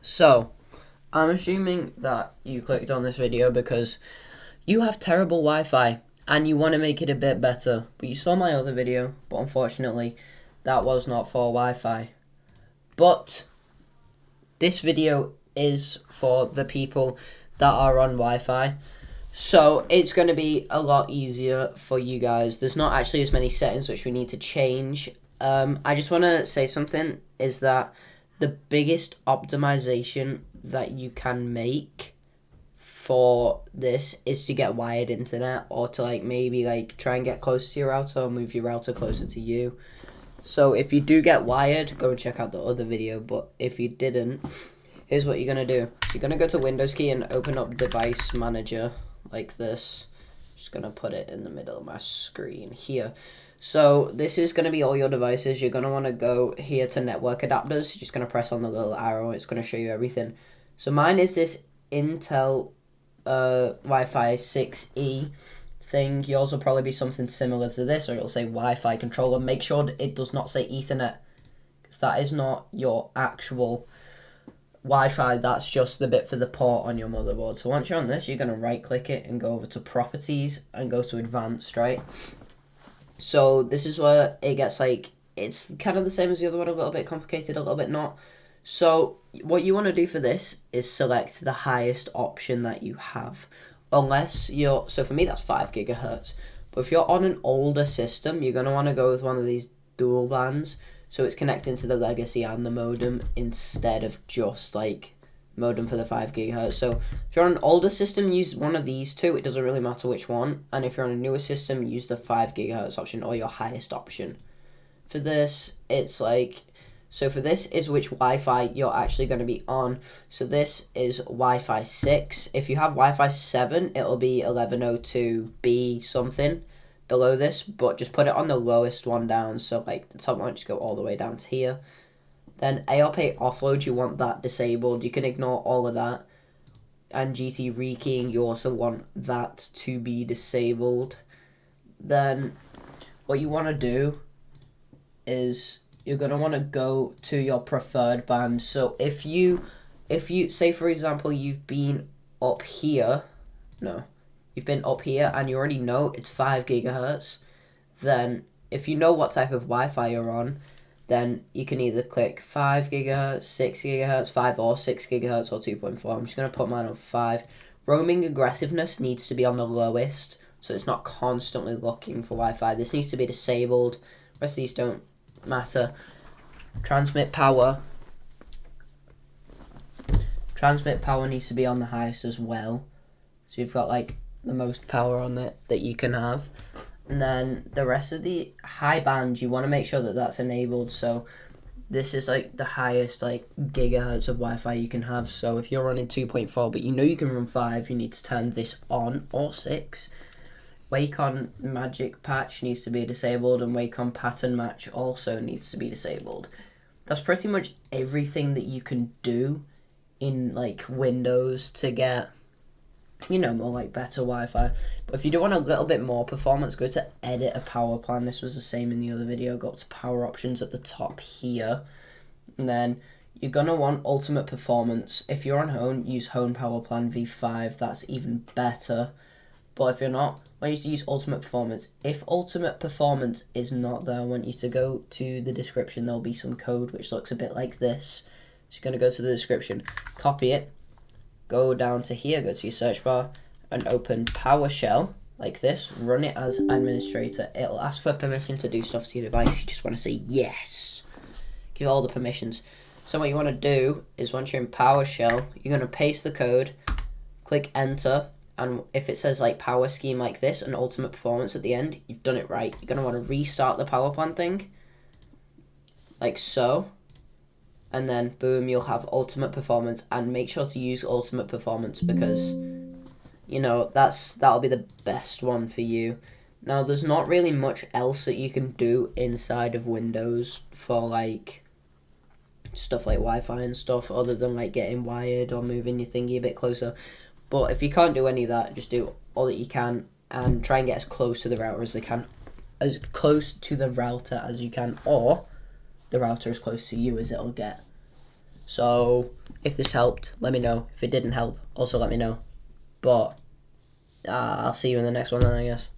So, I'm assuming that you clicked on this video because you have terrible Wi-Fi and you want to make it a bit better. But you saw my other video, but unfortunately, that was not for Wi-Fi. But this video is for the people that are on Wi-Fi. So it's going to be a lot easier for you guys. There's not actually as many settings which we need to change. I just want to say something is that the biggest optimization that you can make for this is to get wired internet, or to maybe try and get closer to your router or move your router closer to you. So if you do get wired, go and check out the other video. But if you didn't, here's what you're going to do. You're going to go to Windows key and open up Device Manager like this. Just going to put it in the middle of my screen here. So this is going to be all your devices. You're going to want to go here to network adapters. You're just going to press on the little arrow. It's going to show you everything. So mine is this Intel Wi-Fi 6E thing. Yours will probably be something similar to this, or it'll say Wi-Fi controller. Make sure it does not say Ethernet, because that is not your actual Wi-Fi. That's just the bit for the port on your motherboard. So once you're on this, you're going to right click it and go over to properties and go to advanced, right? So this is where it gets it's kind of the same as the other one, a little bit complicated, a little bit not. So what you want to do for this is select the highest option that you have. Unless so for me that's 5 gigahertz. But if you're on an older system, you're going to want to go with one of these dual bands. So it's connecting to the legacy and the modem instead of just modem for the 5 gigahertz. So if you're on an older system, use one of these two. It doesn't really matter which one. And if you're on a newer system, use the 5 gigahertz option or your highest option. For this, it's so for this is which Wi-Fi you're actually going to be on. So this is Wi-Fi 6. If you have Wi-Fi 7, it'll be 1102B something below this, but just put it on the lowest one down. So the top one, just go all the way down to here. Then ARPA offload, you want that disabled. You can ignore all of that. And GT rekeying, you also want that to be disabled. Then what you want to do is you're going to want to go to your preferred band. So if you say, for example, you've been up here and you already know it's 5 gigahertz, then if you know what type of Wi-Fi you're on, then you can either click 5 gigahertz, 6 gigahertz, 5 or 6 gigahertz, or 2.4. I'm just going to put mine on 5. Roaming aggressiveness needs to be on the lowest, so it's not constantly looking for Wi-Fi. This needs to be disabled. The rest of these don't matter. Transmit power needs to be on the highest as well. So you've got the most power on it that you can have. And then the rest of the high band, you want to make sure that that's enabled. So this is the highest gigahertz of Wi-Fi you can have. So if you're running 2.4 but you know you can run 5, you need to turn this on, or 6. Wake on magic patch needs to be disabled, and wake on pattern match also needs to be disabled. That's pretty much everything that you can do in Windows to get more better Wi-Fi. But if you do want a little bit more performance, go to edit a power plan. This was the same in the other video. Go up to power options at the top here, and then you're gonna want ultimate performance. If you're on home, use home power plan V5. That's even better. But if you're not, I want you to use ultimate performance. If ultimate performance is not there, I want you to go to the description. There'll be some code which looks a bit like this. So you're gonna go to the description, copy it, go down to here, go to your search bar, and open PowerShell like this. Run it as administrator. It'll ask for permission to do stuff to your device. You just want to say yes. Give all the permissions. So what you want to do is, once you're in PowerShell, you're going to paste the code, click enter, and if it says power scheme like this and ultimate performance at the end, you've done it right. You're going to want to restart the power plan thing, like so. And then boom, you'll have ultimate performance. And make sure to use ultimate performance because that'll be the best one for you. Now there's not really much else that you can do inside of Windows for stuff like Wi-Fi and stuff, other than getting wired or moving your thingy a bit closer. But if you can't do any of that, just do all that you can and try and get as close to the router as you can, or the router as close to you as it'll get. So if this helped, let me know. If it didn't help, also let me know. But I'll see you in the next one then, I guess.